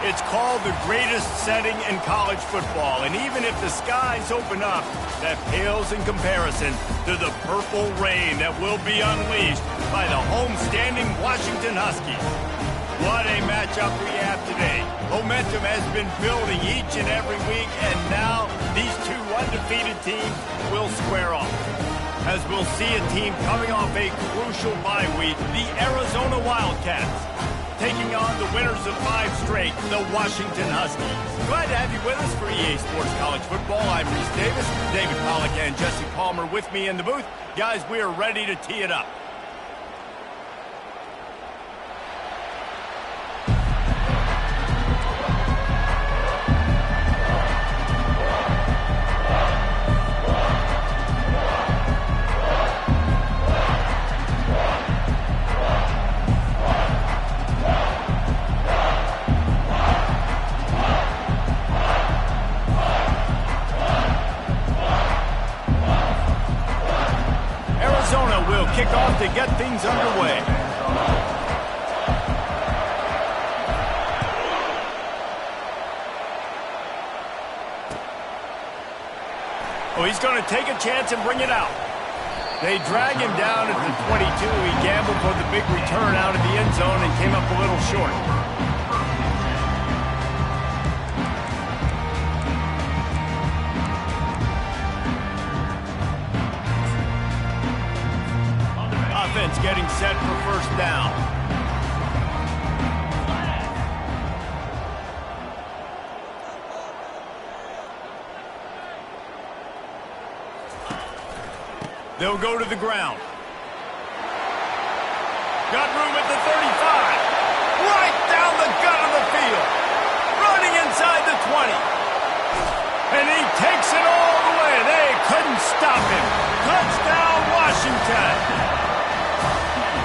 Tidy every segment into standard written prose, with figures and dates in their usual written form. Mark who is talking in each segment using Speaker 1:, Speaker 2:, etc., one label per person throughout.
Speaker 1: It's called the greatest setting in college football, and even if the skies open up, that pales in comparison to the purple rain that will be unleashed by the homestanding Washington Huskies. What a matchup we have today. Momentum has been building each and every week, and now these two undefeated teams will square off. As we'll see a team coming off a crucial bye week, the Arizona Wildcats, taking on the winners of 5 straight, the Washington Huskies. Glad to have you with us for EA Sports College Football. I'm Reese Davis, David Pollack and Jesse Palmer with me in the booth. Guys, we are ready to tee it up. Kick off to get things underway. Oh, he's going to take a chance and bring it out. They drag him down at the 22. He gambled for the big return out of the end zone and came up a little short. Getting set for first down. They'll go to the ground. Got room at the 35. Right down the gut of the field. Running inside the 20. And he takes it all the way. They couldn't stop him. Touchdown, Washington.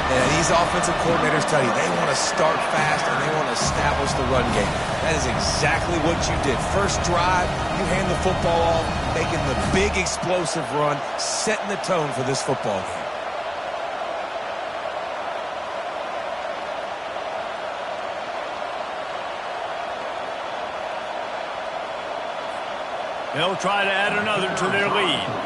Speaker 2: Yeah, these offensive coordinators tell you they want to start fast and they want to establish the run game. That is exactly what you did. First drive, you hand the football off, making the big explosive run, setting the tone for this football game.
Speaker 1: They'll try to add another to their lead.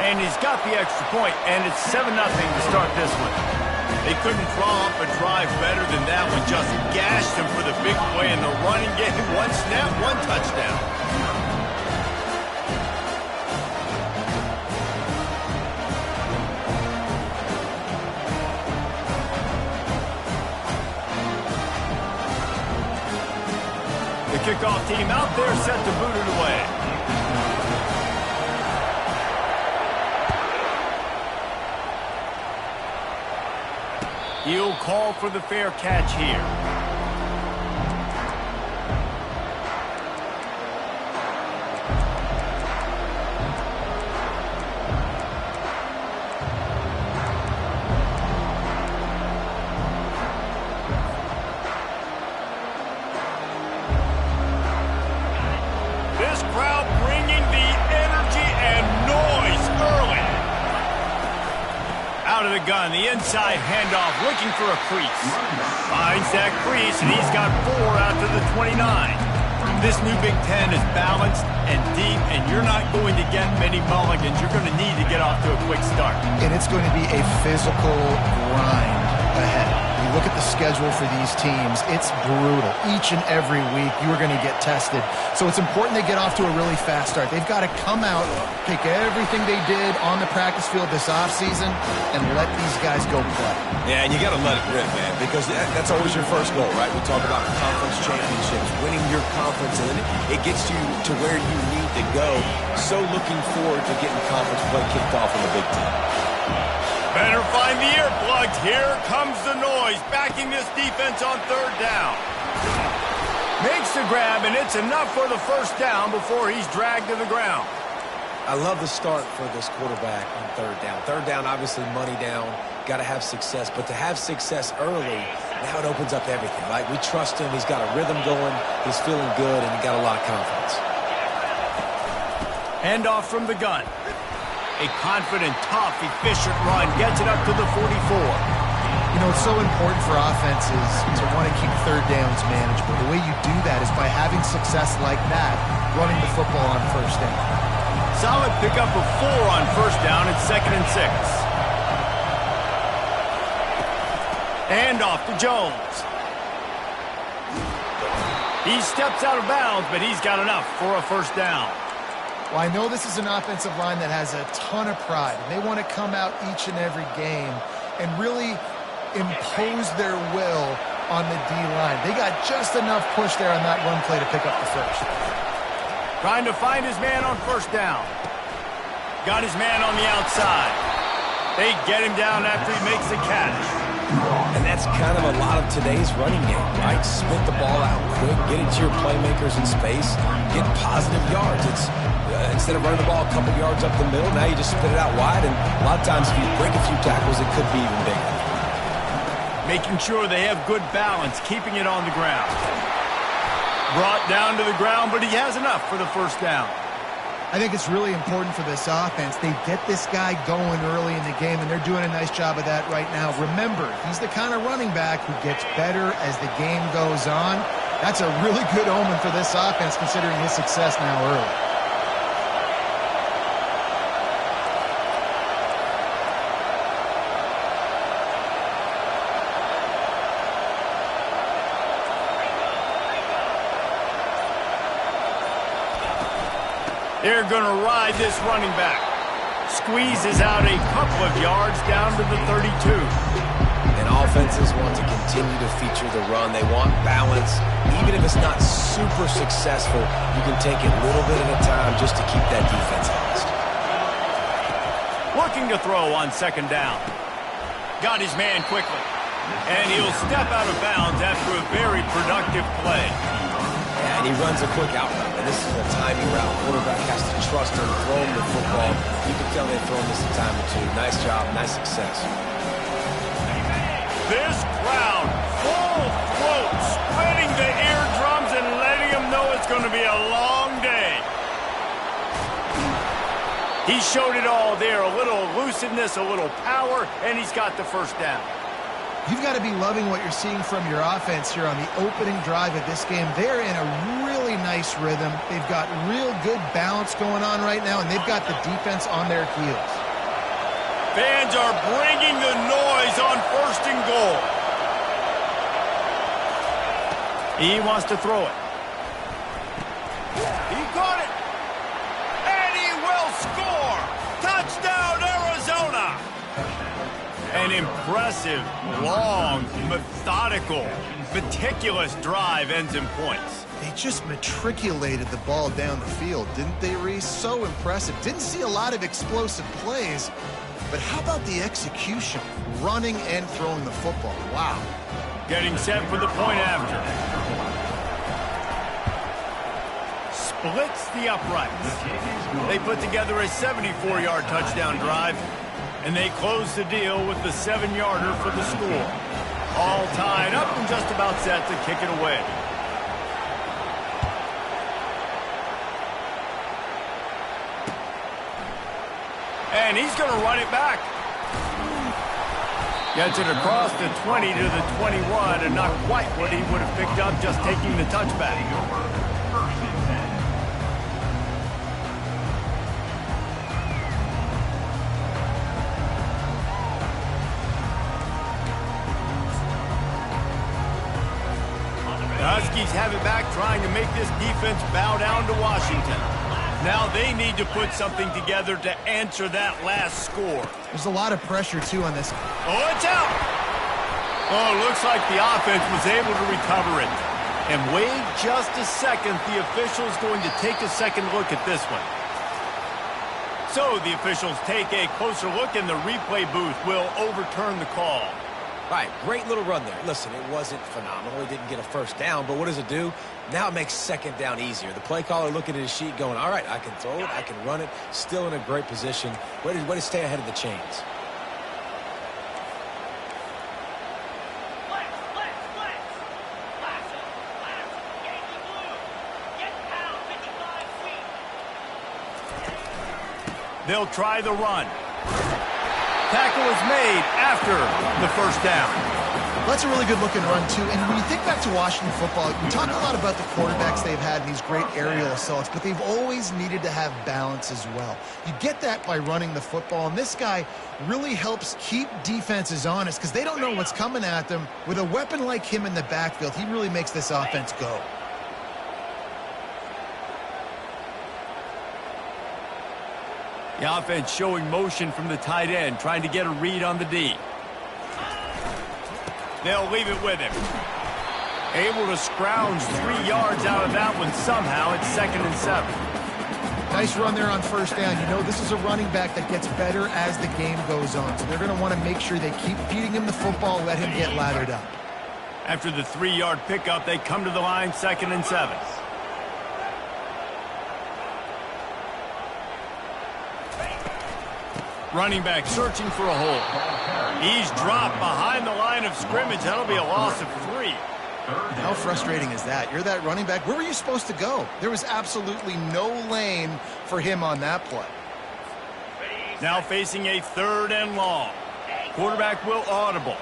Speaker 1: And he's got the extra point, and it's 7-0 to start this one. They couldn't draw up a drive better than that one. Just gashed him for the big play in the running game. One snap, one touchdown. The kickoff team out there set to boot it away. He'll call for the fair catch here. This crowd bringing the energy and noise early. Out of the gun, the inside handoff, looking for a crease. Finds that crease, and he's got 4 out to the 29. This new Big Ten is balanced and deep, and you're not going to get many mulligans. You're going to need to get off to a quick start.
Speaker 3: And it's going to be a physical grind ahead. You look at the schedule for these teams, it's brutal. Each and every week, you are going to get tested. So it's important they get off to a really fast start. They've got to come out, take everything they did on the practice field this offseason, and let these guys go play.
Speaker 2: Yeah, and you got to let it rip, man, because that's always your first goal, right? We talk about conference championships, winning your conference, and it gets you to where you need to go. So looking forward to getting conference play kicked off in the Big Ten.
Speaker 1: Better find the earplugs. Here comes the noise, backing this defense on 3rd down. Makes the grab, and it's enough for the first down before he's dragged to the ground.
Speaker 2: I love the start for this quarterback on 3rd down. 3rd down, obviously money down, got to have success. But to have success early, now it opens up everything. Like, we trust him. He's got a rhythm going. He's feeling good, and he got a lot of confidence.
Speaker 1: Handoff from the gun. A confident, tough, efficient run gets it up to the 44.
Speaker 3: You know, it's so important for offenses to want to keep third downs manageable. The way you do that is by having success like that, running the football on first down.
Speaker 1: Solid pickup of 4 on first down. It's 2nd and 6. And off to Jones. He steps out of bounds, but he's got enough for a first down.
Speaker 3: Well, I know this is an offensive line that has a ton of pride. They want to come out each and every game and really impose their will on the D-line. They got just enough push there on that run play to pick up the first.
Speaker 1: Trying to find his man on first down. Got his man on the outside. They get him down after he makes the catch.
Speaker 2: And that's kind of a lot of today's running game, right? Spit the ball out quick, get it to your playmakers in space, get positive yards. It's instead of running the ball a couple yards up the middle, now you just spit it out wide, and a lot of times if you break a few tackles, it could be even bigger.
Speaker 1: Making sure they have good balance, keeping it on the ground. Brought down to the ground, but he has enough for the first down.
Speaker 3: I think it's really important for this offense. They get this guy going early in the game, and they're doing a nice job of that right now. Remember, he's the kind of running back who gets better as the game goes on. That's a really good omen for this offense, considering his success now early.
Speaker 1: They're going to ride this running back. Squeezes out a couple of yards down to the 32.
Speaker 2: And offenses want to continue to feature the run. They want balance. Even if it's not super successful, you can take it little bit at a time just to keep that defense honest.
Speaker 1: Looking to throw on second down. Got his man quickly. And he'll step out of bounds after a very productive play.
Speaker 2: And he runs a quick out route. And this is a timing route. Quarterback has to trust him, throw him the football. You can tell they've thrown this a time or two. Nice job, nice success.
Speaker 1: This crowd, full throat, spreading the eardrums and letting them know it's going to be a long day. He showed it all there. A little elusiveness, a little power, and he's got the first down.
Speaker 3: You've got to be loving what you're seeing from your offense here on the opening drive of this game. They're in a really nice rhythm. They've got real good balance going on right now, and they've got the defense on their heels.
Speaker 1: Fans are bringing the noise on 1st and goal. He wants to throw it. He got it. And he will score. Touchdown, Arizona. An impressive, long, methodical, meticulous drive ends in points.
Speaker 3: They just matriculated the ball down the field, didn't they, Reese? So impressive. Didn't see a lot of explosive plays, but how about the execution? Running and throwing the football. Wow.
Speaker 1: Getting set for the point after. Splits the uprights. They put together a 74-yard touchdown drive. And they close the deal with the 7-yarder for the score. All tied up and just about set to kick it away. And he's going to run it back. Gets it across the 20 to the 21, and not quite what he would have picked up just taking the touchback. Huskies have it back, trying to make this defense bow down to Washington. Now they need to put something together to answer that last score.
Speaker 3: There's a lot of pressure, too, on this.
Speaker 1: Oh, it's out! Oh, looks like the offense was able to recover it. And wait just a second, the official's going to take a second look at this one. So the officials take a closer look, and the replay booth will overturn the call.
Speaker 2: Right, great little run there. Listen, it wasn't phenomenal. He didn't get a first down, but what does it do? Now it makes second down easier. The play caller looking at his sheet going, all right, I can throw it, I can run it, still in a great position. Way to stay ahead of the chains.
Speaker 1: They'll try the run. tackle is made after the first down.
Speaker 3: That's a really good-looking run, too. And when you think back to Washington football, you talk a lot about the quarterbacks they've had in these great aerial assaults, but they've always needed to have balance as well. You get that by running the football, and this guy really helps keep defenses honest because they don't know what's coming at them. With a weapon like him in the backfield, he really makes this offense go.
Speaker 1: The offense showing motion from the tight end, trying to get a read on the D. They'll leave it with him. Able to scrounge 3 yards out of that one somehow. It's 2nd and 7.
Speaker 3: Nice run there on first down. You know, this is a running back that gets better as the game goes on. So they're going to want to make sure they keep feeding him the football, let him get lathered up.
Speaker 1: After the 3-yard pickup, they come to the line, 2nd and 7. Running back searching for a hole. He's dropped behind the line of scrimmage. That'll be a loss of 3.
Speaker 3: How frustrating is that? You're that running back. Where were you supposed to go? There was absolutely no lane for him on that play.
Speaker 1: Now facing a 3rd and long. Quarterback will audible.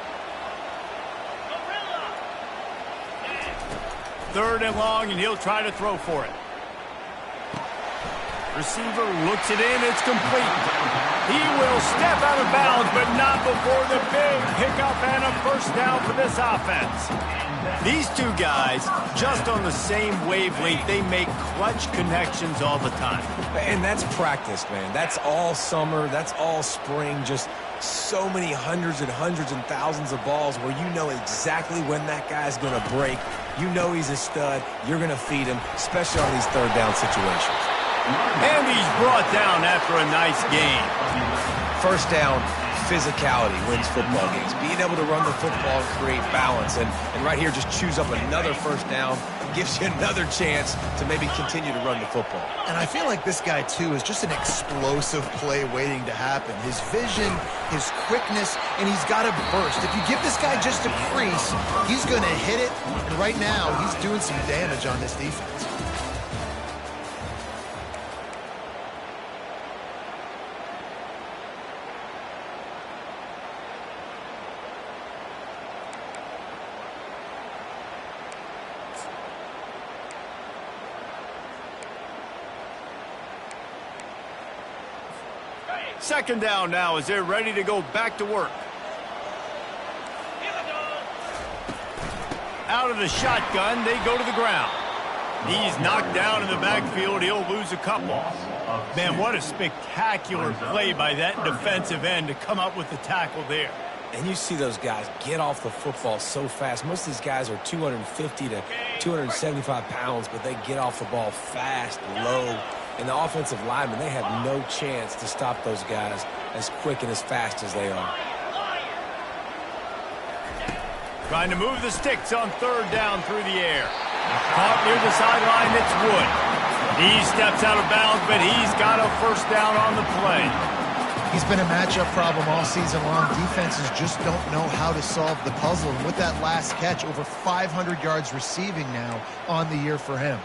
Speaker 1: 3rd and long, and he'll try to throw for it. Receiver looks it in. It's complete. He will step out of bounds, but not before the big pickup and a first down for this offense. These two guys, just on the same wavelength, they make clutch connections all the time.
Speaker 2: And that's practice, man. That's all summer. That's all spring. Just so many hundreds and thousands of balls where you know exactly when that guy's going to break. You know he's a stud. You're going to feed him, especially on these 3rd down situations.
Speaker 1: And he's brought down after a nice gain.
Speaker 2: First down, physicality wins football games. Being able to run the football and create balance. And right here, just choose up another first down. Gives you another chance to maybe continue to run the football.
Speaker 3: And I feel like this guy, too, is just an explosive play waiting to happen. His vision, his quickness, and he's got a burst. If you give this guy just a crease, he's going to hit it. And right now, he's doing some damage on this defense.
Speaker 1: Second down now as they're ready to go back to work. Out of the shotgun, they go to the ground. He's knocked down in the backfield. He'll lose a couple. Man, what a spectacular play by that defensive end to come up with the tackle there.
Speaker 2: And you see those guys get off the football so fast. Most of these guys are 250 to 275 pounds, but they get off the ball fast, low. And the offensive linemen, they have no chance to stop those guys as quick and as fast as they are.
Speaker 1: Trying to move the sticks on 3rd down through the air. Caught near the sideline, it's Wood. He steps out of bounds, but he's got a first down on the play.
Speaker 3: He's been a matchup problem all season long. Defenses just don't know how to solve the puzzle. And with that last catch, over 500 yards receiving now on the year for him.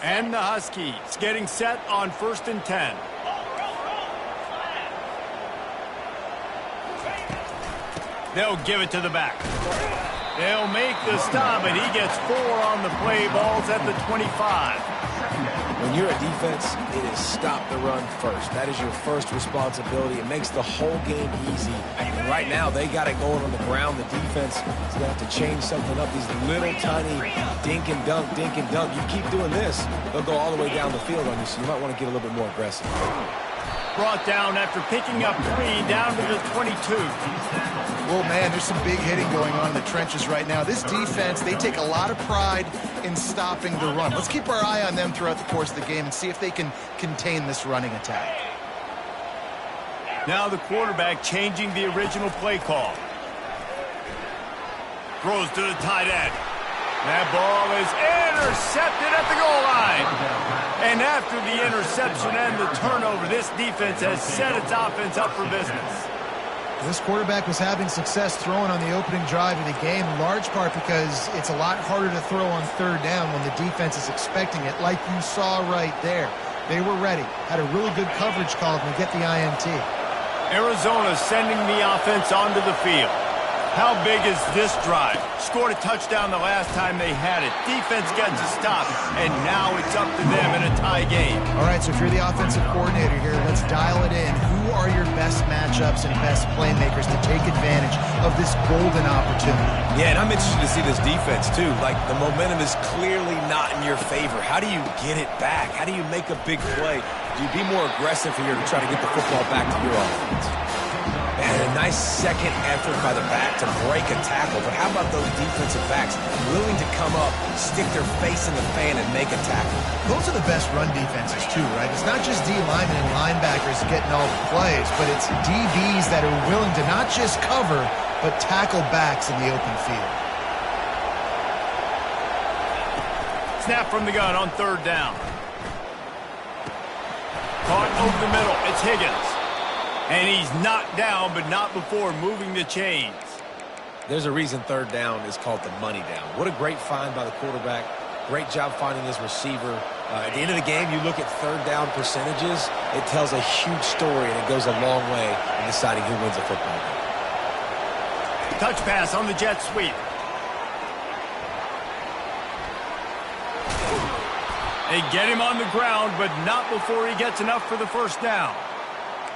Speaker 1: And the Huskies getting set on 1st and 10. They'll give it to the back. They'll make the stop, and he gets 4 on the play. Ball's at the 25.
Speaker 2: When you're a defense, it is stop the run first. That is your first responsibility. It makes the whole game easy. And right now, they got it going on the ground. The defense is going to have to change something up. These little tiny dink and dunk, dink and dunk. You keep doing this, they'll go all the way down the field on you, so you might want to get a little bit more aggressive.
Speaker 1: Brought down after picking up 3 down to the 22.
Speaker 3: Well, man, there's some big hitting going on in the trenches right now. This defense, they take a lot of pride in stopping the run. Let's keep our eye on them throughout the course of the game and see if they can contain this running attack.
Speaker 1: Now the quarterback changing the original play call. Throws to the tight end. That ball is intercepted at the goal line. And after the interception and the turnover, this defense has set its offense up for business.
Speaker 3: This quarterback was having success throwing on the opening drive of the game, in large part because it's a lot harder to throw on 3rd down when the defense is expecting it, like you saw right there. They were ready. Had a really good coverage call and they get the INT.
Speaker 1: Arizona sending the offense onto the field. How big is this drive? Scored a touchdown the last time they had it. Defense gets a stop, and now it's up to them in a tie game.
Speaker 3: All right, so if you're the offensive coordinator here, let's dial it in. Who are your best matchups and best playmakers to take advantage of this golden opportunity?
Speaker 2: Yeah, and I'm interested to see this defense, too. Like, the momentum is clearly not in your favor. How do you get it back? How do you make a big play? Do you be more aggressive here to try to get the football back to your offense? And a nice second effort by the back to break a tackle. But how about those defensive backs willing to come up, stick their face in the fan, and make a tackle?
Speaker 3: Those are the best run defenses, too, right? It's not just D linemen and linebackers getting all the plays, but it's DBs that are willing to not just cover, but tackle backs in the open field.
Speaker 1: Snap from the gun on third down. Caught over the middle. It's Higgins. And he's knocked down, but not before moving the chains.
Speaker 2: There's a reason third down is called the money down. What a great find by the quarterback. Great job finding his receiver. At the end of the game, you look at third down percentages. It tells a huge story, and it goes a long way in deciding who wins a football game.
Speaker 1: Touch pass on the jet sweep. They get him on the ground, but not before he gets enough for the first down.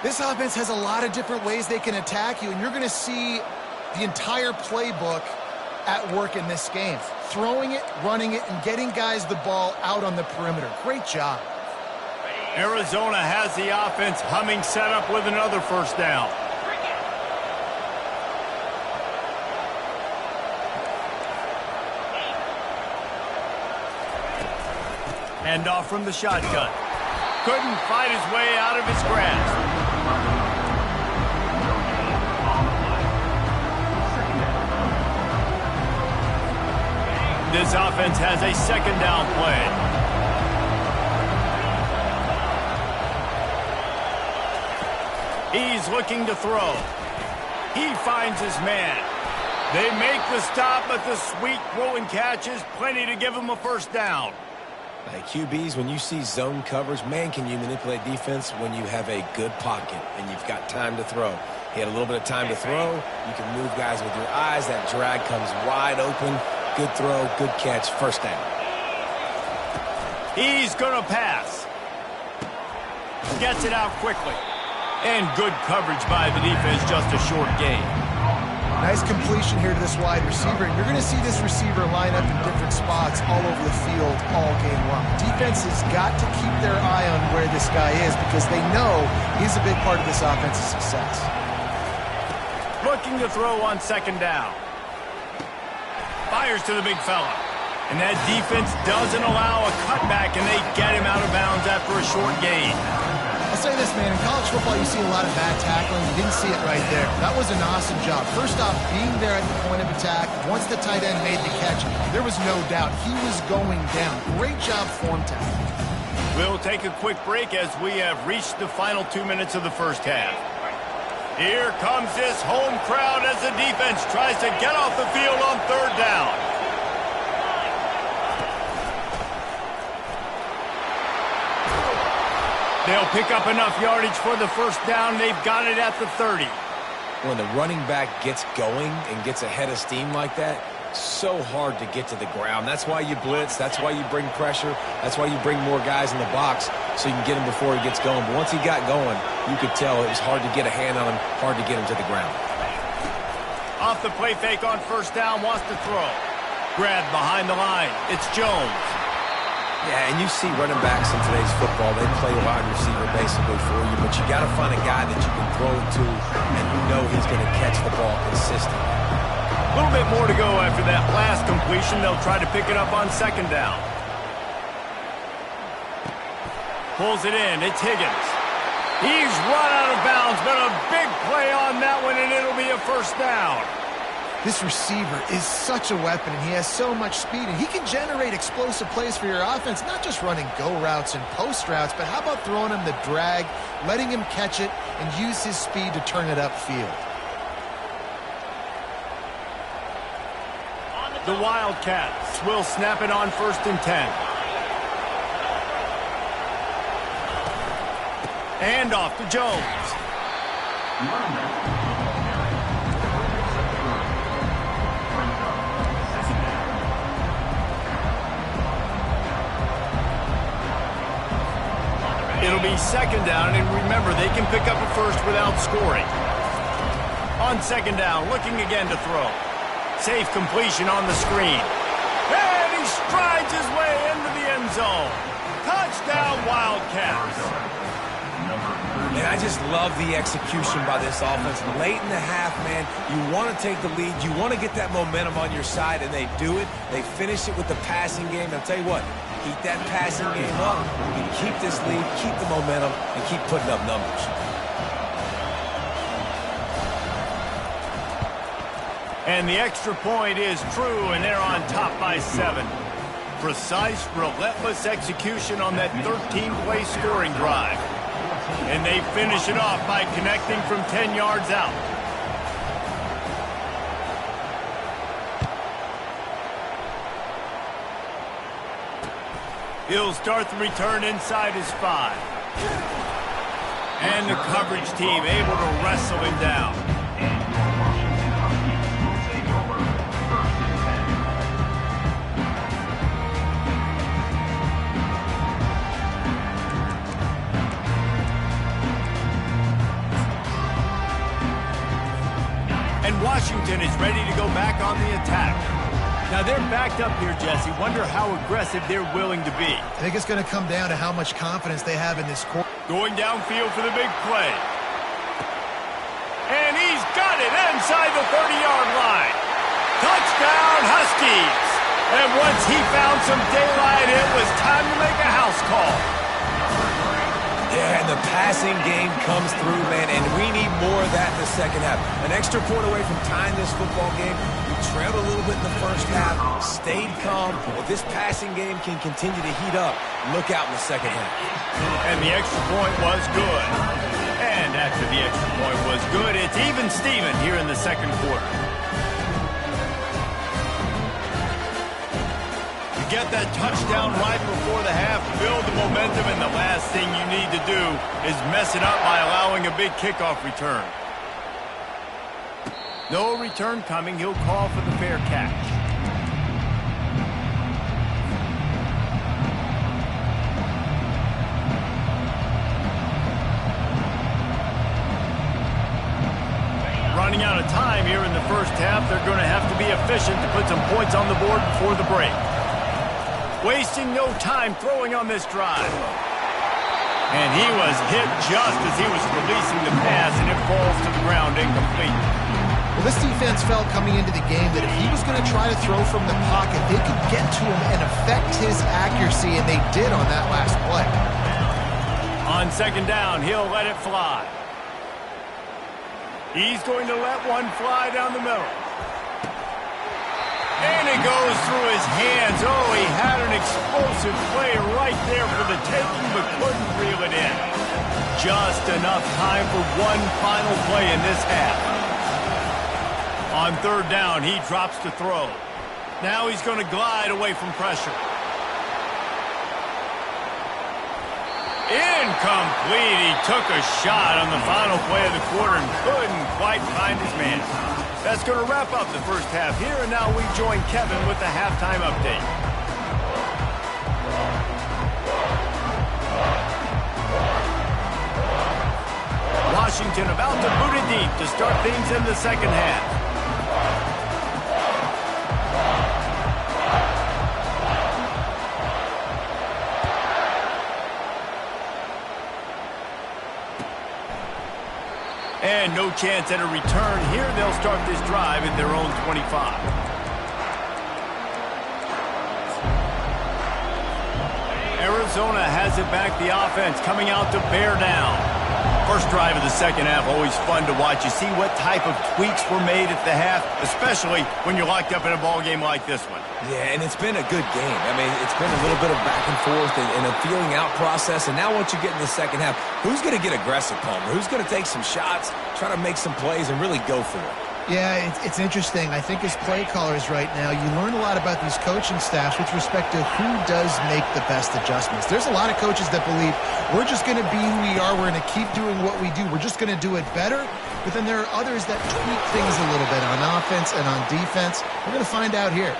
Speaker 3: This offense has a lot of different ways they can attack you, and you're going to see the entire playbook at work in this game. Throwing it, running it, and getting guys the ball out on the perimeter. Great job.
Speaker 1: Arizona has the offense humming, set up with another first down. Handoff from the shotgun. Couldn't fight his way out of his grasp. This offense has a second down play. He's looking to throw. He finds his man. They make the stop, but the sweet throw and catch is plenty to give him a first down.
Speaker 2: Hey, QBs, when you see zone coverage, man, can you manipulate defense when you have a good pocket and you've got time to throw. He had a little bit of time to throw. You can move guys with your eyes. That drag comes wide open. Good throw, good catch, first down.
Speaker 1: He's going to pass. Gets it out quickly. And good coverage by the defense, just a short gain.
Speaker 3: Nice completion here to this wide receiver. And you're going to see this receiver line up in different spots all over the field all game long. Defense has got to keep their eye on where this guy is because they know he's a big part of this offense's success.
Speaker 1: Looking to throw on second down. Fires to the big fella. And that defense doesn't allow a cutback, and they get him out of bounds after a short gain.
Speaker 3: I'll say this, man. In college football, you see a lot of bad tackling. You didn't see it right there. That was an awesome job. First off, being there at the point of attack, once the tight end made the catch, there was no doubt he was going down. Great job form tackling.
Speaker 1: We'll take a quick break as we have reached the final 2 minutes of the first half. Here comes this home crowd as the defense tries to get off the field on third down. They'll pick up enough yardage for the first down. They've got it at the 30.
Speaker 2: When the running back gets going and gets ahead of steam like that, so hard to get to the ground. That's why you blitz. That's why you bring pressure. That's why you bring more guys in the box so you can get him before he gets going. But once he got going, you could tell it was hard to get a hand on him, hard to get him to the ground.
Speaker 1: Off the play fake on first down, wants to throw. Grabbed behind the line. It's Jones.
Speaker 2: Yeah, and you see running backs in today's football, they play wide receiver basically for you, but you got to find a guy that you can throw it to and you know he's going to catch the ball consistently.
Speaker 1: A little bit more to go after that last completion. They'll try to pick it up on second down. Pulls it in. It's Higgins. He's run out of bounds, but a big play on that one, and it'll be a first down.
Speaker 3: This receiver is such a weapon, and he has so much speed, and he can generate explosive plays for your offense, not just running go routes and post routes, but how about throwing him the drag, letting him catch it, and use his speed to turn it upfield.
Speaker 1: The Wildcats will snap it on 1st and 10. And off to Jones. It'll be second down, and remember, they can pick up a first without scoring. On second down, looking again to throw. Safe completion on the screen. And he strides his way into the end zone. Touchdown, Wildcats.
Speaker 2: And I just love the execution by this offense. Late in the half, man, you want to take the lead. You want to get that momentum on your side, and they do it. They finish it with the passing game. I'll tell you what, keep that passing game up. You can keep this lead, keep the momentum, and keep putting up numbers.
Speaker 1: And the extra point is true, and they're on top by 7. Precise, relentless execution on that 13-play scoring drive. And they finish it off by connecting from 10 yards out. He'll start the return inside his 5. And the coverage team able to wrestle him down. Washington is ready to go back on the attack. Now they're backed up here, Jesse. Wonder how aggressive they're willing to be.
Speaker 3: I think it's going to come down to how much confidence they have in this quarter.
Speaker 1: Going downfield for the big play. And he's got it inside the 30-yard line. Touchdown, Huskies. And once he found some daylight, it was time to make a house call.
Speaker 2: Yeah, and the passing game comes through, man, and we need more of that in the second half. An extra point away from tying this football game. We trailed a little bit in the first half, stayed calm. If this passing game can continue to heat up, look out in the second half.
Speaker 1: And the extra point was good. And after the extra point was good, it's even Steven here in the second quarter. Get that touchdown right before the half, build the momentum, and the last thing you need to do is mess it up by allowing a big kickoff return. No return coming. He'll call for the fair catch. Running out of time here in the first half, they're going to have to be efficient to put some points on the board before the break. Wasting no time throwing on this drive. And he was hit just as he was releasing the pass, and it falls to the ground incomplete.
Speaker 3: Well, this defense felt coming into the game that if he was going to try to throw from the pocket, they could get to him and affect his accuracy, and they did on that last play.
Speaker 1: On second down, he'll let it fly. He's going to let one fly down the middle. And it goes through his hands. Oh, he had an explosive play right there for the taking, but couldn't reel it in. Just enough time for one final play in this half. On third down, he drops to throw. Now he's going to glide away from pressure. Incomplete. He took a shot on the final play of the quarter and couldn't quite find his man. That's going to wrap up the first half here, and now we join Kevin with the halftime update. Washington about to boot it deep to start things in the second half. And no chance at a return here. They'll start this drive at their own 25. Arizona has it back. The offense coming out to bear down. First drive of the second half, always fun to watch. You see what type of tweaks were made at the half, especially when you're locked up in a ball game like this one.
Speaker 2: Yeah, and it's been a good game. I mean, it's been a little bit of back and forth and a feeling out process. And now once you get in the second half, who's going to get aggressive, Palmer? Who's going to take some shots, try to make some plays, and really go for it?
Speaker 3: Yeah, it's interesting. I think as play callers right now, you learn a lot about these coaching staffs with respect to who does make the best adjustments. There's a lot of coaches that believe we're just going to be who we are. We're going to keep doing what we do. We're just going to do it better. But then there are others that tweak things a little bit on offense and on defense. We're going to find out here.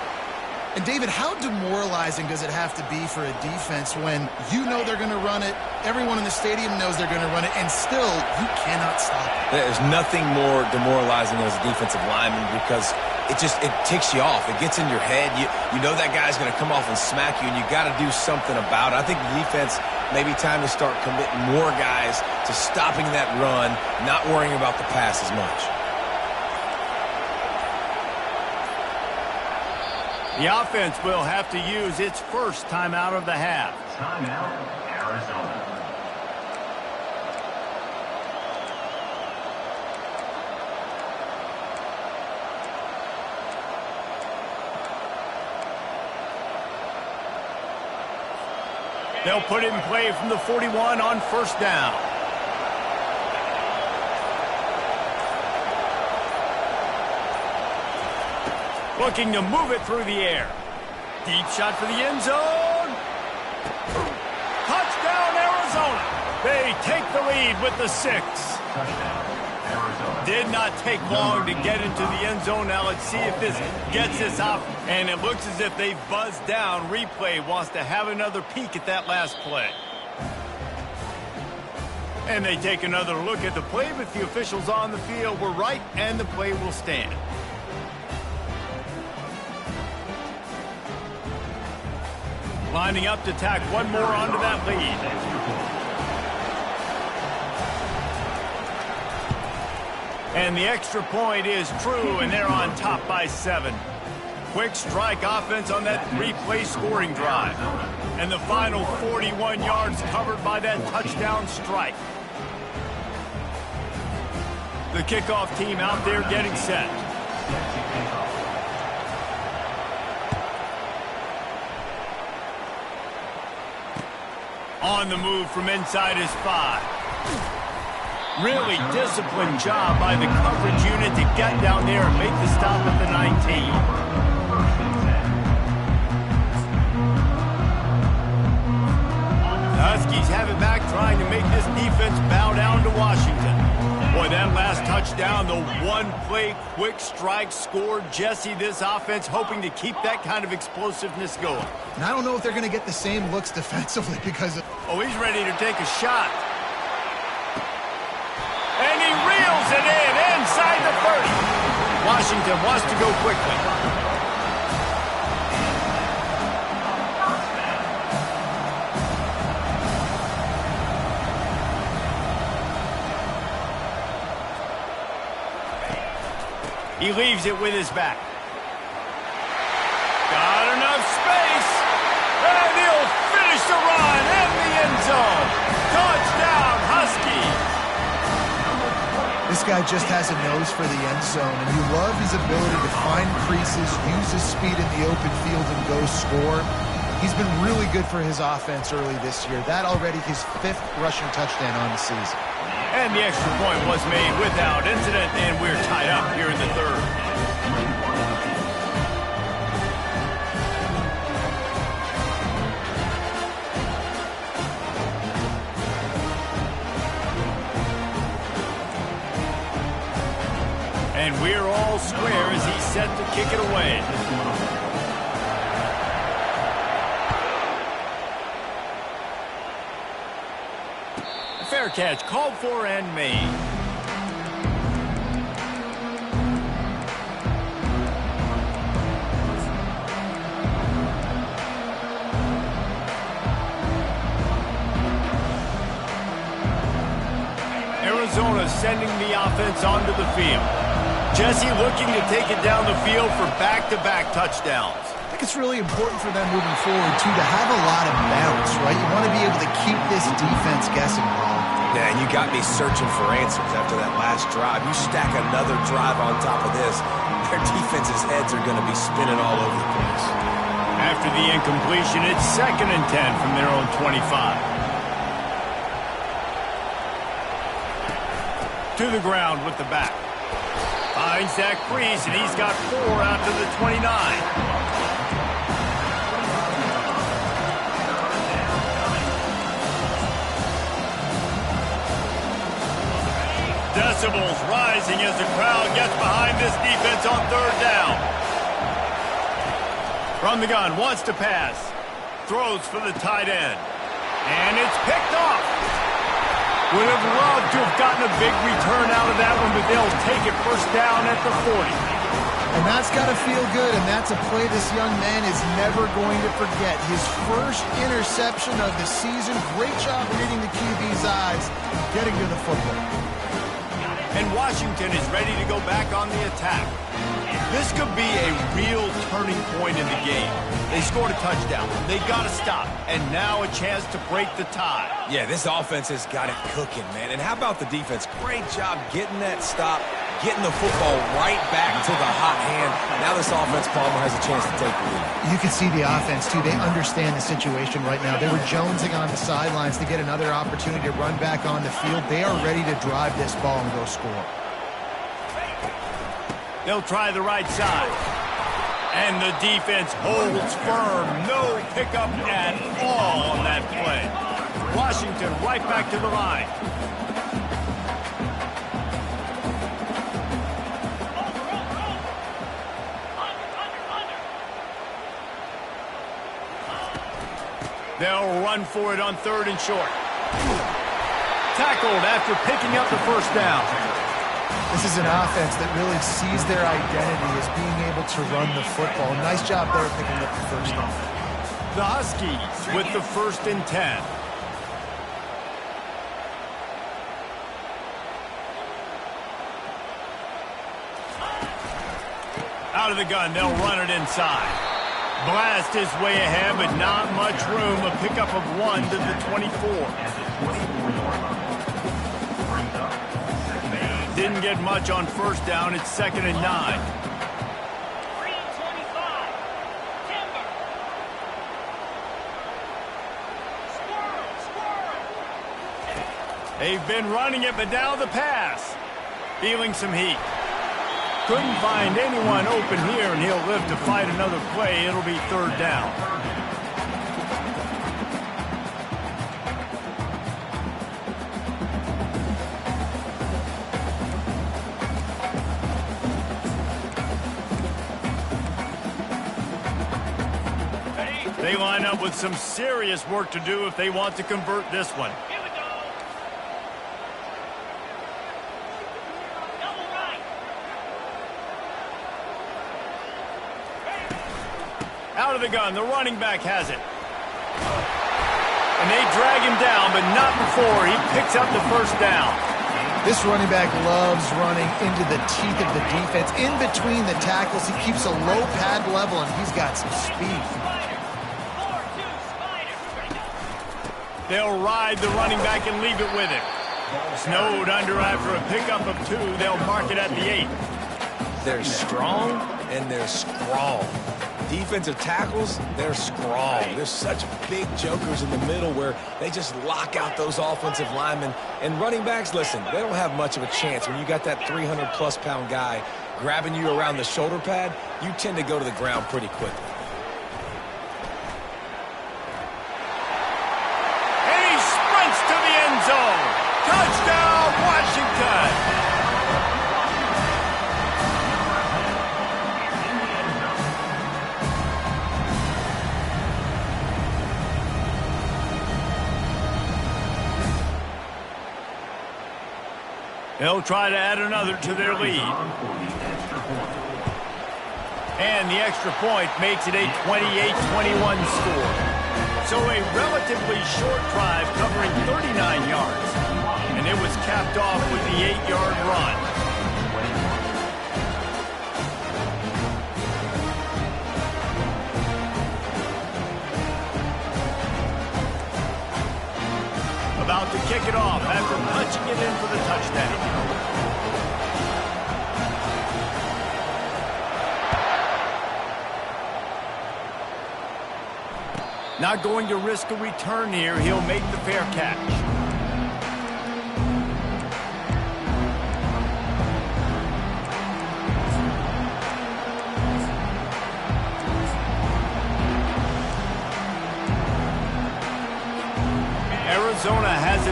Speaker 3: And, David, how demoralizing does it have to be for a defense when you know they're going to run it, everyone in the stadium knows they're going to run it, and still you cannot stop it?
Speaker 2: There's nothing more demoralizing as a defensive lineman because it ticks you off. It gets in your head. You know that guy's going to come off and smack you, and you got to do something about it. I think the defense maybe time to start committing more guys to stopping that run, not worrying about the pass as much.
Speaker 1: The offense will have to use its first timeout of the half.
Speaker 4: Timeout, Arizona.
Speaker 1: They'll put it in play from the 41 on first down. Looking to move it through the air. Deep shot for the end zone. Touchdown, Arizona. They take the lead with the 6.
Speaker 4: Touchdown, Arizona.
Speaker 1: Did not take long to get into the end zone. Now let's see if this gets this off. And it looks as if they've buzzed down. Replay wants to have another peek at that last play. And they take another look at the play, but the officials on the field were right, and the play will stand. Lining up to tack one more onto that lead. And the extra point is true, and they're on top by 7. Quick strike offense on that 3-play scoring drive. And the final 41 yards covered by that touchdown strike. The kickoff team out there getting set. On the move from inside his 5. Really disciplined job by the coverage unit to get down there and make the stop at the 19. The Huskies have it back, trying to make this defense bow down to Washington. Boy, that last touchdown, the one-play quick strike scored. Jesse, this offense hoping to keep that kind of explosiveness going.
Speaker 3: And I don't know if they're going to get the same looks defensively because of...
Speaker 1: Oh, he's ready to take a shot. And he reels it in inside the 30. Washington wants to go quickly. He leaves it with his back. Got enough space. And he'll finish the run in the end zone. Touchdown, Huskies.
Speaker 3: This guy just has a nose for the end zone, and you love his ability to find creases, use his speed in the open field, and go score. He's been really good for his offense early this year. That already his 5th rushing touchdown on the season.
Speaker 1: And the extra point was made without incident, and we're tied up here in the 3rd. And we're all square as he's set to kick it away. A fair catch called for and made. Arizona sending the offense onto the field. Jesse looking to take it down the field for back-to-back touchdowns.
Speaker 3: I think it's really important for them moving forward, too, to have a lot of bounce, right? You want to be able to keep this defense guessing, Paul.
Speaker 2: Yeah, and you got me searching for answers after that last drive. You stack another drive on top of this, their defense's heads are going to be spinning all over the place.
Speaker 1: After the incompletion, it's 2nd and 10 from their own 25. To the ground with the back. Finds that crease, and he's got 4 out to the 29. Decibels rising as the crowd gets behind this defense on 3rd down. From the gun, wants to pass. Throws for the tight end. And it's picked off. Would have loved to have gotten a big return out of that one, but they'll take it 1st down at the 40.
Speaker 3: And that's got to feel good, and that's a play this young man is never going to forget. His first interception of the season. Great job reading the QB's eyes, getting to the football.
Speaker 1: And Washington is ready to go back on the attack. This could be a real turning point in the game. They scored a touchdown. They got to stop. And now a chance to break the tie.
Speaker 2: Yeah, this offense has got it cooking, man. And how about the defense? Great job getting that stop, getting the football right back to the hot hand. Now this offense, Palmer, has a chance to take the lead.
Speaker 3: You can see the offense, too. They understand the situation right now. They were jonesing on the sidelines to get another opportunity to run back on the field. They are ready to drive this ball and go score.
Speaker 1: They'll try the right side. And the defense holds firm. No pickup at all on that play. Washington right back to the line. They'll run for it on 3rd and short. Tackled after picking up the 1st down.
Speaker 3: This is an offense that really sees their identity as being able to run the football. Nice job there picking up the 1st down.
Speaker 1: The Huskies with the 1st and 10. Out of the gun, they'll run it inside. Blast his way ahead, but not much room. A pickup of 1 to the 24. Didn't get much on 1st down. It's 2nd and 9. They've been running it, but now the pass. Feeling some heat. Couldn't find anyone open here, and he'll live to fight another play. It'll be 3rd down. They line up with some serious work to do if they want to convert this one.
Speaker 5: Here we go. Double right.
Speaker 1: Out of the gun, the running back has it. And they drag him down, but not before he picks up the 1st down.
Speaker 3: This running back loves running into the teeth of the defense. In between the tackles, he keeps a low pad level, and he's got some speed.
Speaker 1: They'll ride the running back and leave it with him. Snowed under after a pickup of 2. They'll mark it at the 8.
Speaker 2: They're strong and they're scrawl. Defensive tackles, they're scrawl. There's such big jokers in the middle where they just lock out those offensive linemen. And running backs, listen, they don't have much of a chance. When you got that 300-plus pound guy grabbing you around the shoulder pad, you tend to go to the ground pretty quickly.
Speaker 1: Touchdown, Washington! They'll try to add another to their lead. And the extra point makes it a 28-21 score. So a relatively short drive covering 39 yards. And it was capped off with the 8-yard run. About to kick it off after punching it in for the touchdown. Not going to risk a return here. He'll make the fair catch.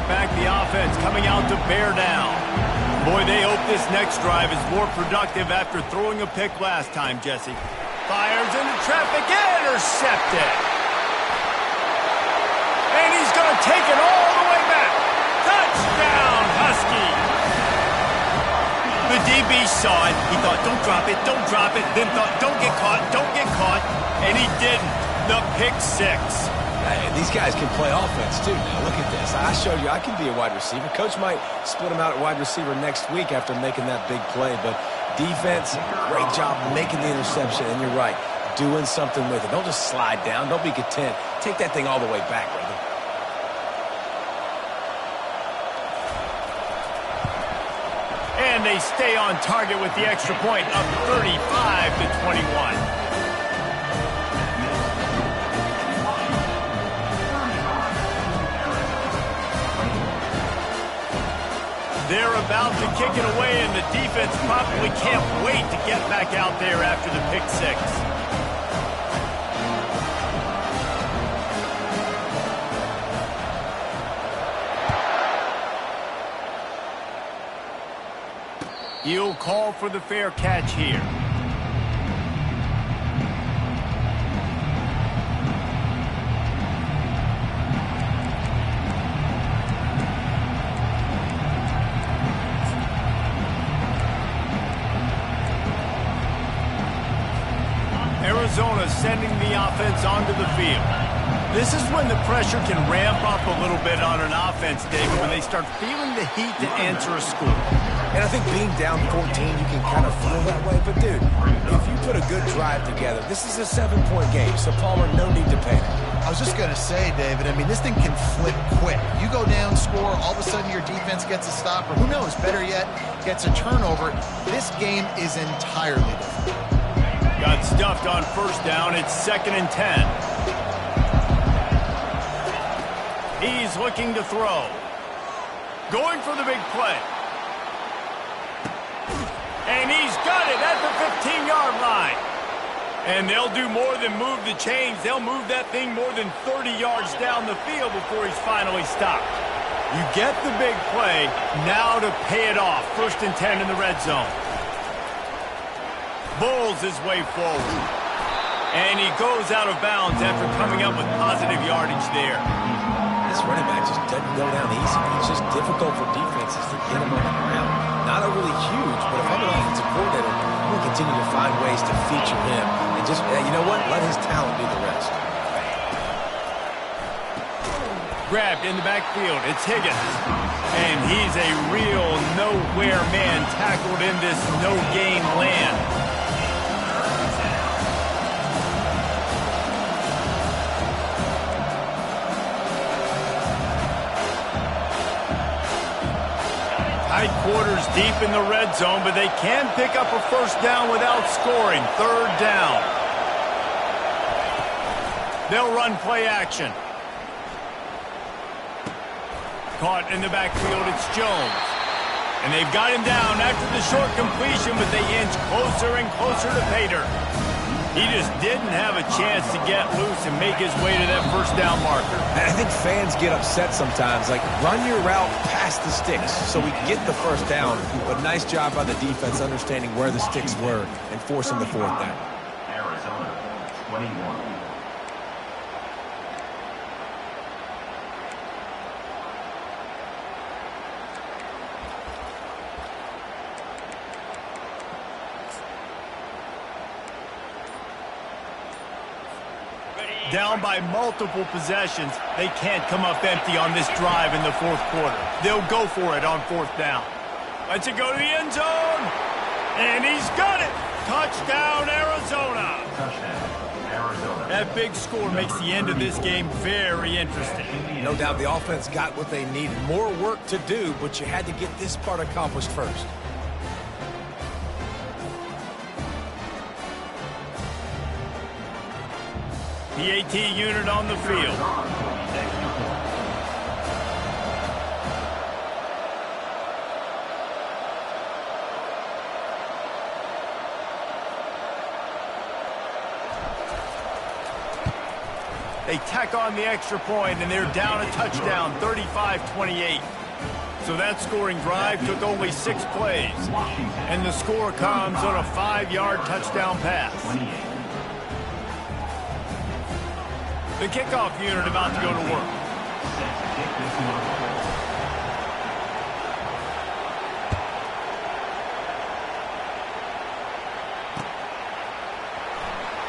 Speaker 1: back the offense coming out to bear down. Boy, they hope this next drive is more productive after throwing a pick last time, Jesse. Fires into traffic, intercepted. And he's going to take it all the way back. Touchdown, Husky. The DB saw it. He thought, don't drop it, don't drop it. Then thought, don't get caught, don't get caught. And he didn't. The pick six.
Speaker 2: Hey, these guys can play offense, too. Now, look at this. I showed you I can be a wide receiver. Coach might split him out at wide receiver next week after making that big play. But defense, great job making the interception. And you're right, doing something with it. Don't just slide down. Don't be content. Take that thing all the way back, brother.
Speaker 1: And they stay on target with the extra point, up 35-21. They're about to kick it away, and the defense probably can't wait to get back out there after the pick six. He'll call for the fair catch here. Arizona sending the offense onto the field. This is when the pressure can ramp up a little bit on an offense, David, when they start feeling the heat to answer a score.
Speaker 2: And I think being down 14, you can kind of feel that way. But, dude, if you put a good drive together, this is a 7-point game. So, Palmer, no need to panic.
Speaker 3: I was just going to say, David, I mean, this thing can flip quick. You go down, score, all of a sudden your defense gets a stop, or who knows, better yet, gets a turnover. This game is entirely different.
Speaker 1: Got stuffed on first down. It's 2nd and 10. He's looking to throw. Going for the big play. And he's got it at the 15-yard line. And they'll do more than move the chains. They'll move that thing more than 30 yards down the field before he's finally stopped. You get the big play, now to pay it off. 1st and 10 in the red zone. Bulls his way forward. And he goes out of bounds after coming up with positive yardage there.
Speaker 2: This running back just doesn't go down easy. It's just difficult for defenses to get him on the ground. Not overly huge, but if I'm an offensive coordinator, I'm going to continue to find ways to feature him. And just, you know what? Let his talent do the rest.
Speaker 1: Grabbed in the backfield. It's Higgins. And he's a real nowhere man, tackled in this no-gain land. Tight quarters deep in the red zone, but they can pick up a first down without scoring. 3rd down. They'll run play action. Caught in the backfield, it's Jones. And they've got him down after the short completion, but they inch closer and closer to pay dirt. He just didn't have a chance to get loose and make his way to that first down marker.
Speaker 2: And I think fans get upset sometimes. Like, run your route past the sticks so we get the first down. But nice job by the defense understanding where the sticks were and forcing the 4th down.
Speaker 4: Arizona, 21.
Speaker 1: Down by multiple possessions, they can't come up empty on this drive in the 4th quarter. They'll go for it on 4th down. Let's it go to the end zone. And he's got it. Touchdown, Arizona.
Speaker 4: Touchdown, Arizona.
Speaker 1: That big score makes the end of this game very interesting.
Speaker 2: No doubt the offense got what they needed. More work to do, but you had to get this part accomplished first.
Speaker 1: PAT unit on the field. They tack on the extra point, and they're down a touchdown, 35-28. So that scoring drive took only 6 plays. And the score comes on a 5-yard touchdown pass. The kickoff unit about to go to work.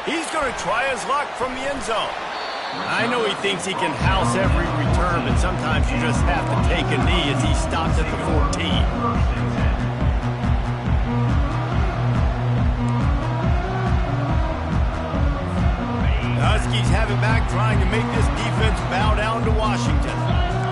Speaker 1: He's going to try his luck from the end zone. I know he thinks he can house every return, but sometimes you just have to take a knee as he stops at the 14. The Huskies have it back, trying to make this defense bow down to Washington.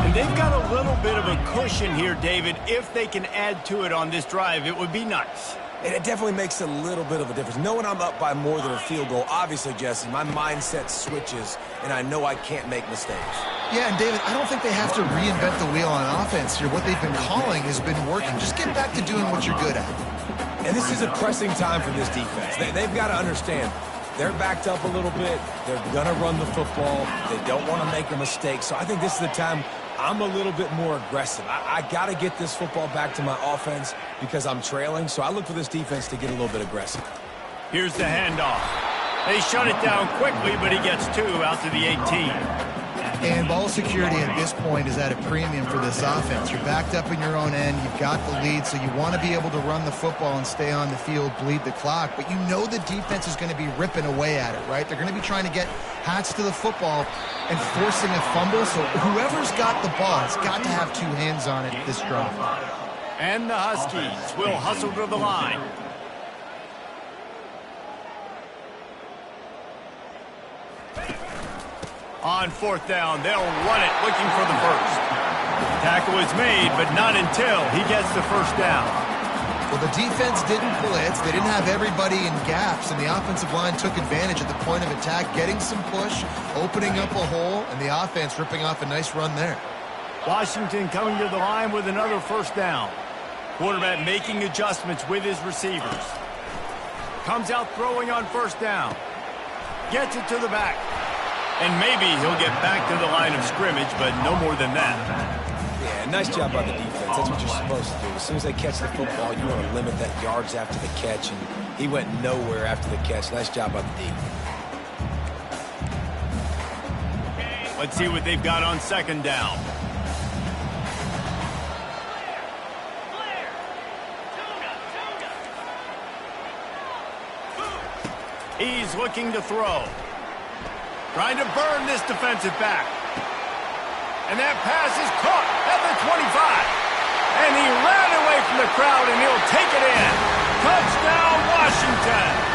Speaker 1: And they've got a little bit of a cushion here, David. If they can add to it on this drive, it would be nice.
Speaker 2: And it definitely makes a little bit of a difference. Knowing I'm up by more than a field goal, obviously, Jesse, my mindset switches, and I know I can't make mistakes.
Speaker 3: Yeah, and David, I don't think they have to reinvent the wheel on offense here. What they've been calling has been working. Just get back to doing what you're good at.
Speaker 2: And this is a pressing time for this defense. They've got to understand, they're backed up a little bit. They're going to run the football. They don't want to make a mistake. So I think this is the time I'm a little bit more aggressive. I got to get this football back to my offense because I'm trailing. So I look for this defense to get a little bit aggressive.
Speaker 1: Here's the handoff. They shut it down quickly, but he gets 2 out to the 18.
Speaker 3: And ball security at this point is at a premium for this offense. You're backed up in your own end. You've got the lead, so you want to be able to run the football and stay on the field, bleed the clock. But you know the defense is going to be ripping away at it, right? They're going to be trying to get hats to the football and forcing a fumble. So whoever's got the ball has got to have 2 hands on it this drive.
Speaker 1: And the Huskies will hustle to the line. On 4th down, they'll run it, looking for the first. Tackle is made, but not until he gets the first down.
Speaker 3: Well, the defense didn't blitz. They didn't have everybody in gaps, and the offensive line took advantage at the point of attack, getting some push, opening up a hole, and the offense ripping off a nice run there.
Speaker 1: Washington coming to the line with another first down. Quarterback making adjustments with his receivers. Comes out throwing on 1st down. Gets it to the back. And maybe he'll get back to the line of scrimmage, but no more than that.
Speaker 2: Yeah, nice job by the defense. That's what you're supposed to do. As soon as they catch the football, you want to limit that yards after the catch, and he went nowhere after the catch. Nice job by the D.
Speaker 1: Let's see what they've got on 2nd down. He's looking to throw. Trying to burn this defensive back. And that pass is caught at the 25. And he ran away from the crowd, and he'll take it in. Touchdown, Washington.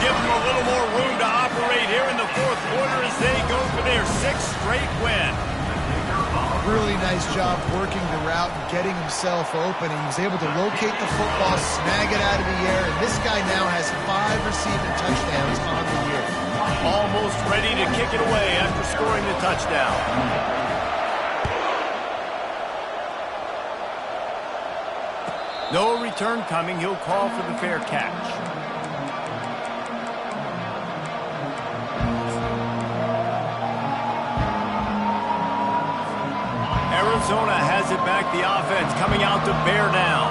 Speaker 1: A little more room to operate here in the 4th quarter as they go for their 6th straight win.
Speaker 3: Really nice job working the route and getting himself open. He was able to locate the football, snag it out of the air, and this guy now has 5 receiving touchdowns on the year.
Speaker 1: Almost ready to kick it away after scoring the touchdown. No return coming. He'll call for the fair catch. Arizona has it back, the offense coming out to bear down.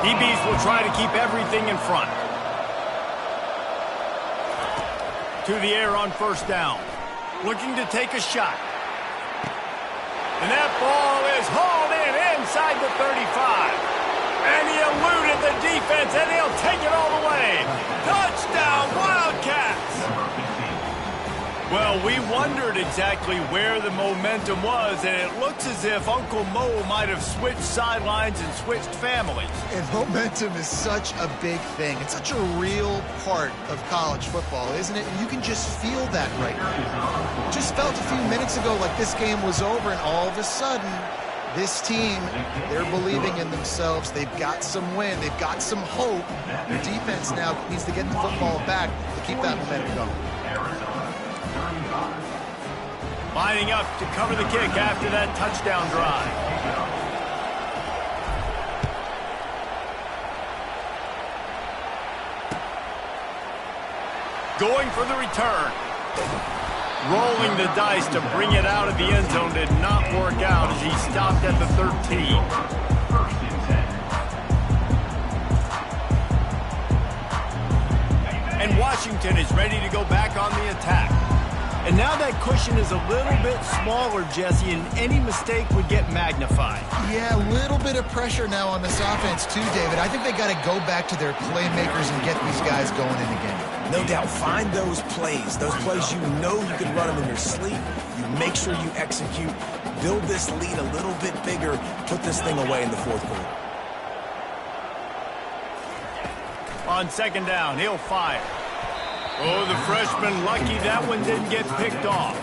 Speaker 1: DBs will try to keep everything in front. To the air on 1st down. Looking to take a shot. And that ball is hauled in inside the 35. And he eluded the defense, and he'll take it all the way. Touchdown, Wildcats! Well, we wondered exactly where the momentum was, and it looks as if Uncle Mo might have switched sidelines and switched families.
Speaker 3: And momentum is such a big thing. It's such a real part of college football, isn't it? And you can just feel that right now. Just felt a few minutes ago like this game was over, and all of a sudden, this team, they're believing in themselves. They've got some wind. They've got some hope. Their defense now needs to get the football back to keep that momentum going.
Speaker 1: Lining up to cover the kick after that touchdown drive. Going for the return. Rolling the dice to bring it out of the end zone did not work out as he stopped at the 13. And Washington is ready to go back on the attack. And now that cushion is a little bit smaller, Jesse, and any mistake would get magnified.
Speaker 3: Yeah, a little bit of pressure now on this offense too, David. I think they got to go back to their playmakers and get these guys going in the game.
Speaker 2: No doubt, find those plays you know you can run them in your sleep. You make sure you execute, build this lead a little bit bigger, put this thing away in the fourth quarter.
Speaker 1: On second down, he'll fire. Oh, the freshman lucky that one didn't get picked off.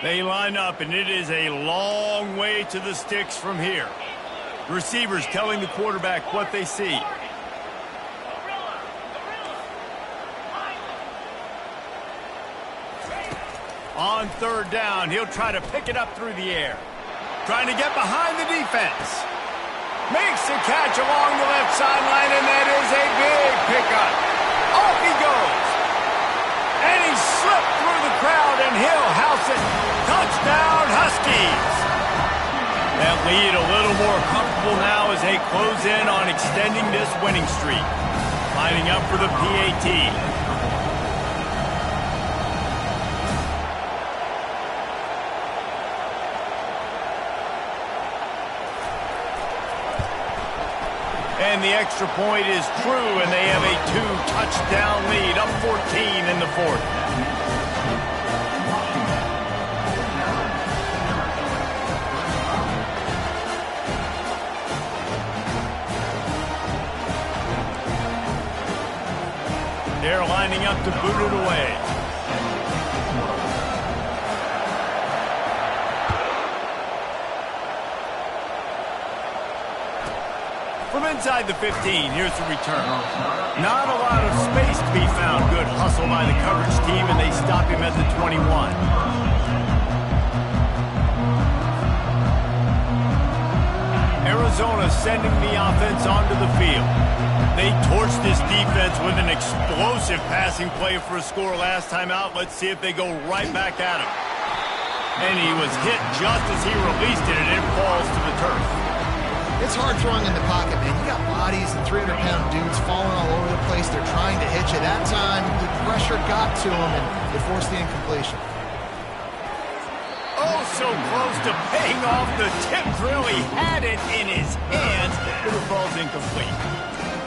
Speaker 1: They line up, and it is a long way to the sticks from here. The receivers telling the quarterback what they see. On third down, he'll try to pick it up through the air. Trying to get behind the defense. Makes the catch along the left sideline, and that is a big pickup. Off he goes. And he slipped through the crowd, and he'll house it. Touchdown, Huskies. That lead a little more comfortable now as they close in on extending this winning streak. Lining up for the PAT. And the extra point is true, and they have a 2-touchdown lead, up 14 in the fourth. They're lining up to boot it away. From inside the 15, here's the return. Not a lot of space to be found. Good hustle by the coverage team, and they stop him at the 21. Arizona sending the offense onto the field. They torched this defense with an explosive passing play for a score last time out. Let's see if they go right back at him. And he was hit just as he released it, and it falls to the turf.
Speaker 3: It's hard throwing in the pocket, man. You got bodies and 300-pound dudes falling all over the place. They're trying to hit you. That time, the pressure got to him, and it forced the incompletion.
Speaker 1: Oh, so close to paying off the tip drill. He had it in his hands, but it falls incomplete.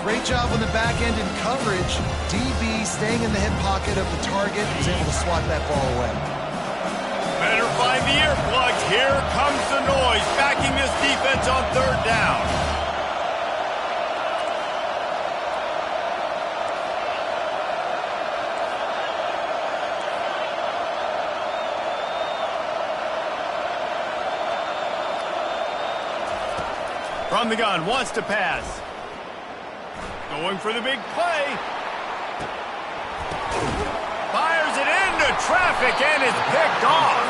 Speaker 3: Great job on the back end in coverage. DB staying in the hip pocket of the target, was able to swat that ball away.
Speaker 1: Better find the earplugs. Here comes the noise, backing this defense on third down. From the gun, wants to pass. Going for the big play. Fires it into traffic, and it's picked off.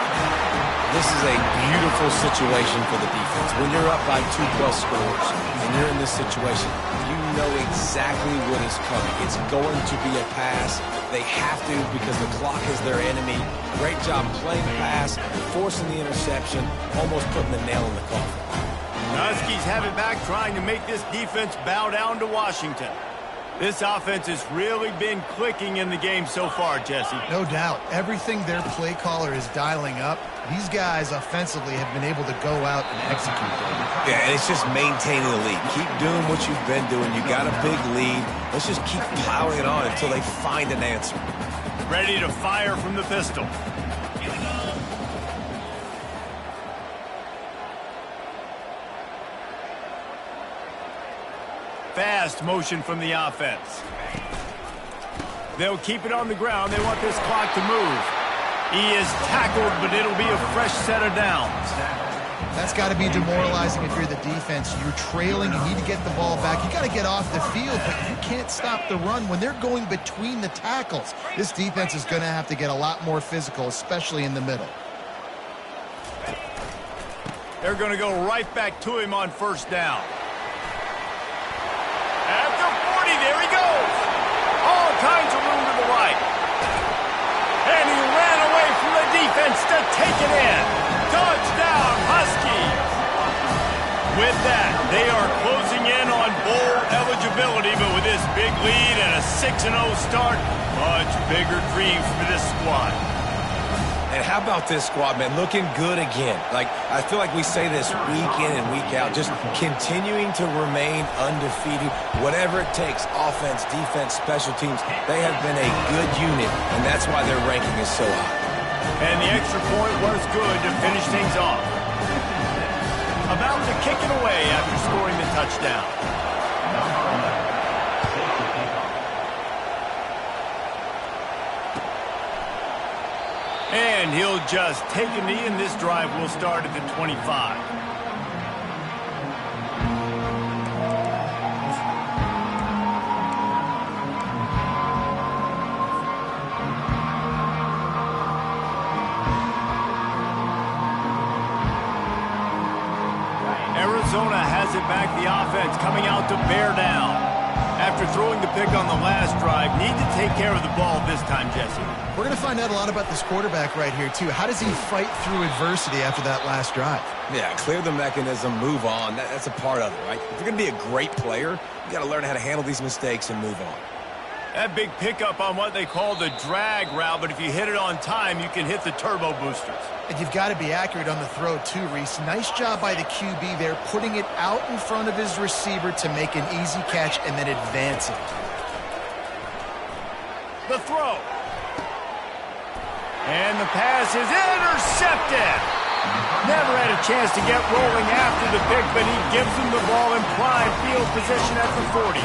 Speaker 2: This is a beautiful situation for the defense. When you're up by 2+ scores and you're in this situation, you know exactly what is coming. It's going to be a pass. They have to because the clock is their enemy. Great job playing the pass, forcing the interception, almost putting the nail in the coffin.
Speaker 1: The Huskies have it back, trying to make this defense bow down to Washington. This offense has really been clicking in the game so far, Jesse.
Speaker 3: No doubt. Everything their play caller is dialing up, these guys offensively have been able to go out and execute.
Speaker 2: Yeah, and it's just maintaining the lead. Keep doing what you've been doing. You got a big lead. Let's just keep piling it on until they find an answer.
Speaker 1: Ready to fire from the pistol. Fast motion from the offense. They'll keep it on the ground. They want this clock to move. He is tackled, but it'll be a fresh set of downs.
Speaker 3: That's got to be demoralizing if you're the defense. You're trailing. You need to get the ball back. You got to get off the field, but you can't stop the run when they're going between the tackles. This defense is going to have to get a lot more physical, especially in the middle.
Speaker 1: They're going to go right back to him on first down. At the 40, there he goes. All kinds of room to the right. And he ran away from the defense to take it in. Touchdown, Huskies. With that, they are closing in on bowl eligibility, but with this big lead and a 6-0 start, much bigger dreams for this squad.
Speaker 2: And how about this squad, man? Looking good again. Like, I feel like we say this week in and week out, just continuing to remain undefeated. Whatever it takes, offense, defense, special teams, they have been a good unit, and that's why their ranking is so high.
Speaker 1: And the extra point was good to finish things off. About to kick it away after scoring the touchdown. And he'll just take a knee, and this drive will start at the 25. Arizona has it back, the offense coming out to bear down. After throwing the pick on the last drive, need to take care of the ball this time, Jesse.
Speaker 3: We're going to find out a lot about this quarterback right here, too. How does he fight through adversity after that last drive?
Speaker 2: Yeah, clear the mechanism, move on. That's a part of it, right? If you're going to be a great player, you got to learn how to handle these mistakes and move on.
Speaker 1: That big pickup on what they call the drag route, but if you hit it on time, you can hit the turbo boosters.
Speaker 3: And you've got to be accurate on the throw, too, Reese. Nice job by the QB there, putting it out in front of his receiver to make an easy catch and then advance it.
Speaker 1: The throw. And the pass is intercepted. Never had a chance to get rolling after the pick, but he gives him the ball in prime field position at the 40.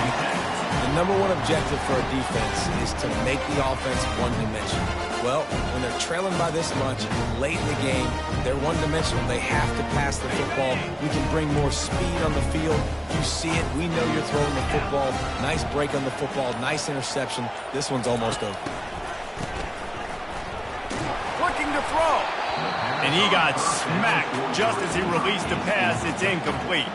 Speaker 2: The number one objective for a defense is to make the offense one-dimensional. Well, when they're trailing by this much late in the game, they're one-dimensional. They have to pass the football. We can bring more speed on the field. You see it. We know you're throwing the football. Nice break on the football. Nice interception. This one's almost over.
Speaker 1: Looking to throw. And he got smacked just as he released the pass. It's incomplete.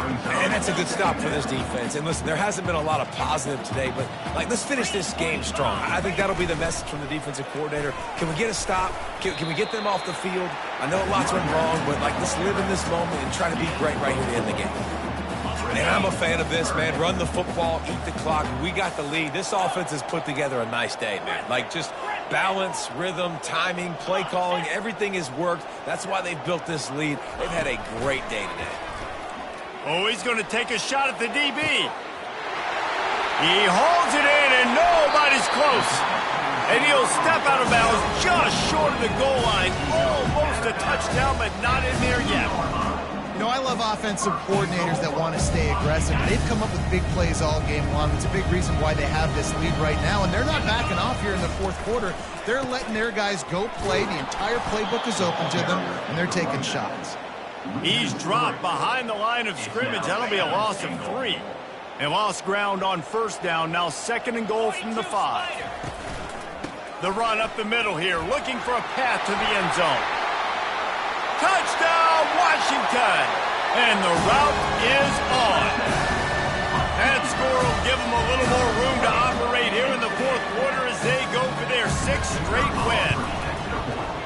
Speaker 2: And that's a good stop for this defense. And listen, there hasn't been a lot of positive today, but let's finish this game strong. I think that'll be the message from the defensive coordinator. Can we get a stop? Can we get them off the field? I know lots went wrong, but let's live in this moment and try to be great right here to end the game. And I'm a fan of this, man. Run the football, eat the clock. We got the lead. This offense has put together a nice day, man. Just balance, rhythm, timing, play calling, everything has worked. That's why they've built this lead. They've had a great day today.
Speaker 1: Oh, he's going to take a shot at the DB. He holds it in, and nobody's close. And he'll step out of bounds just short of the goal line. Almost a touchdown, but not in there yet.
Speaker 3: You know, I love offensive coordinators that want to stay aggressive. They've come up with big plays all game long. It's a big reason why they have this lead right now, and they're not backing off here in the fourth quarter. They're letting their guys go play. The entire playbook is open to them, and they're taking shots.
Speaker 1: He's dropped behind the line of scrimmage. That'll be a loss of 3. They lost ground on first down. Now 2nd and goal from the 5. The run up the middle here, looking for a path to the end zone. Touchdown, Washington! And the route is on. That score will give them a little more room to operate here in the fourth quarter as they go for their 6th straight win.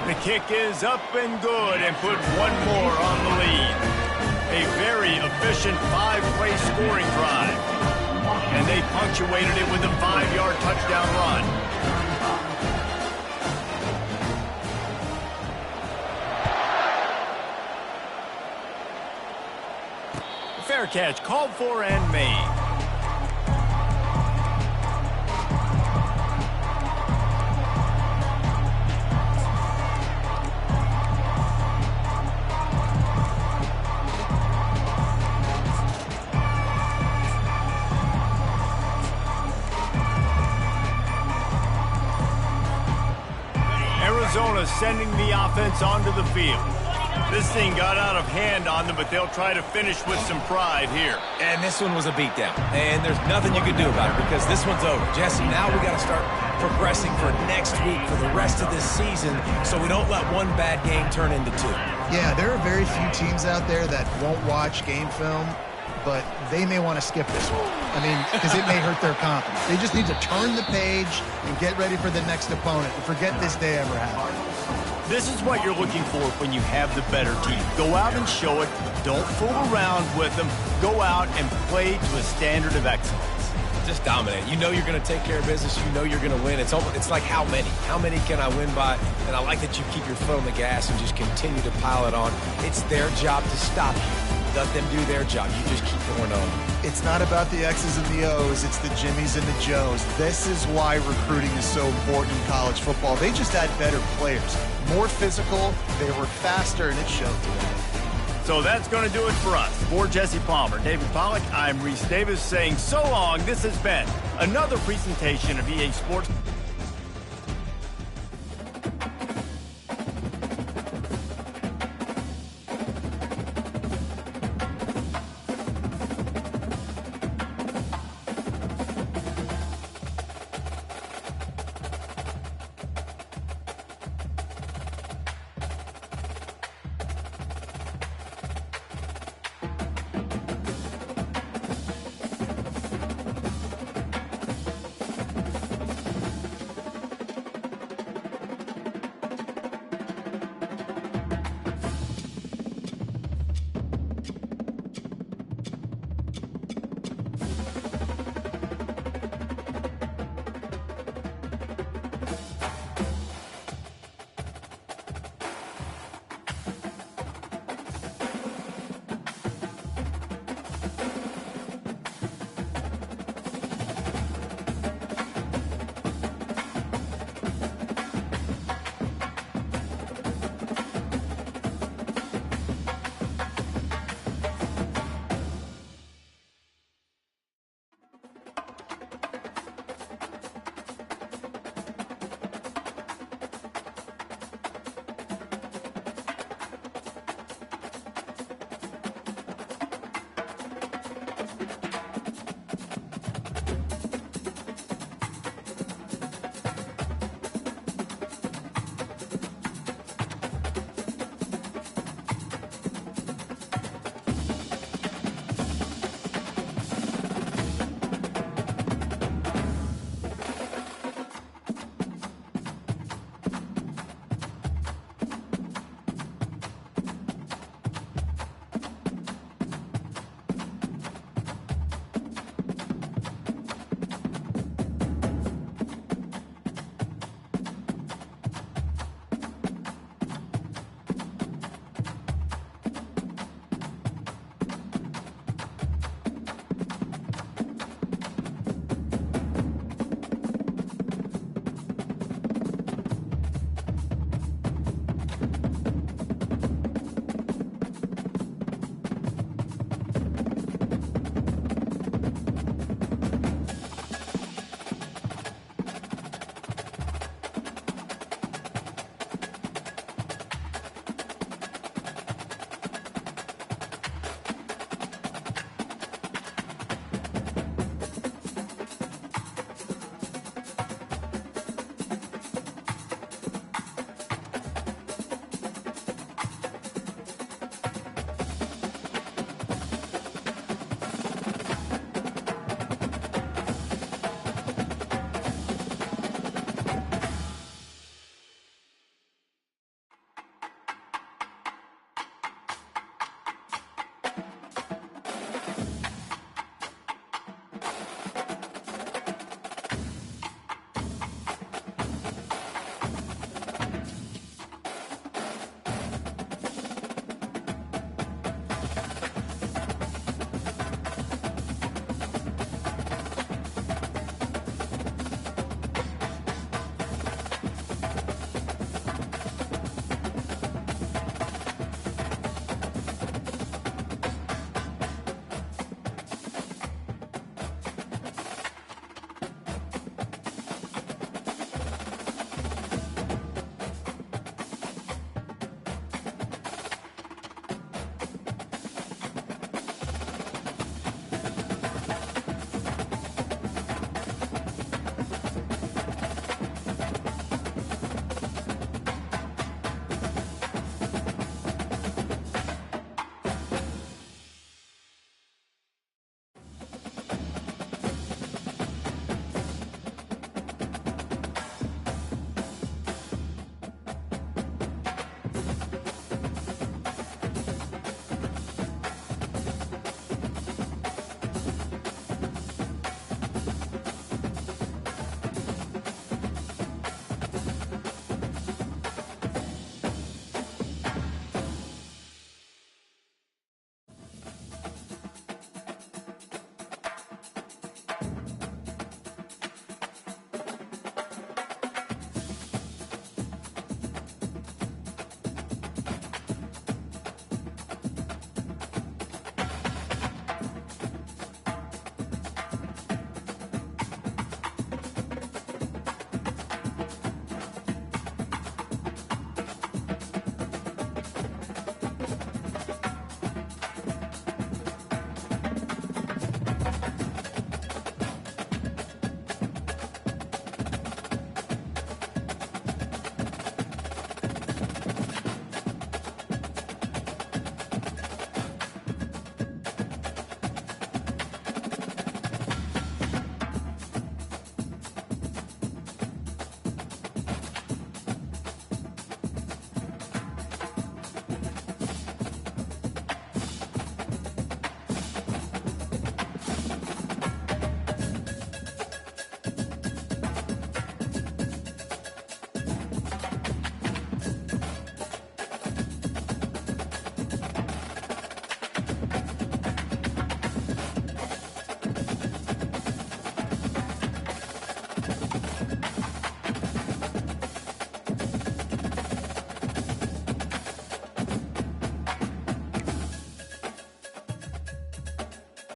Speaker 1: The kick is up and good and put one more on the lead. A very efficient 5-play scoring drive. and they punctuated it with a 5-yard touchdown run. Fair catch called for and made. Arizona sending the offense onto the field. This thing got out of hand on them, but they'll try to finish with some pride here.
Speaker 2: And this one was a beatdown. And there's nothing you can do about it because this one's over. Jesse, now we got to start progressing for next week, for the rest of this season, so we don't let one bad game turn into two.
Speaker 3: Yeah, there are very few teams out there that won't watch game film, but they may want to skip this one. I mean, because it may hurt their confidence. They just need to turn the page and get ready for the next opponent and forget this day ever happened.
Speaker 1: This is what you're looking for when you have the better team. Go out and show it. Don't fool around with them. Go out and play to a standard of excellence.
Speaker 2: Just dominate. You know you're going to take care of business. You know you're going to win. It's like how many? How many can I win by? And I like that you keep your foot on the gas and just continue to pile it on. It's their job to stop you. Let them do their job. You just keep going on.
Speaker 3: It's not about the X's and the O's. It's the Jimmies and the Joes. This is why recruiting is so important in college football. They just had better players. More physical. They were faster, and it showed today.
Speaker 1: So that's going to do it for us. For Jesse Palmer, David Pollack, I'm Reese Davis saying so long. This has been another presentation of EA Sports.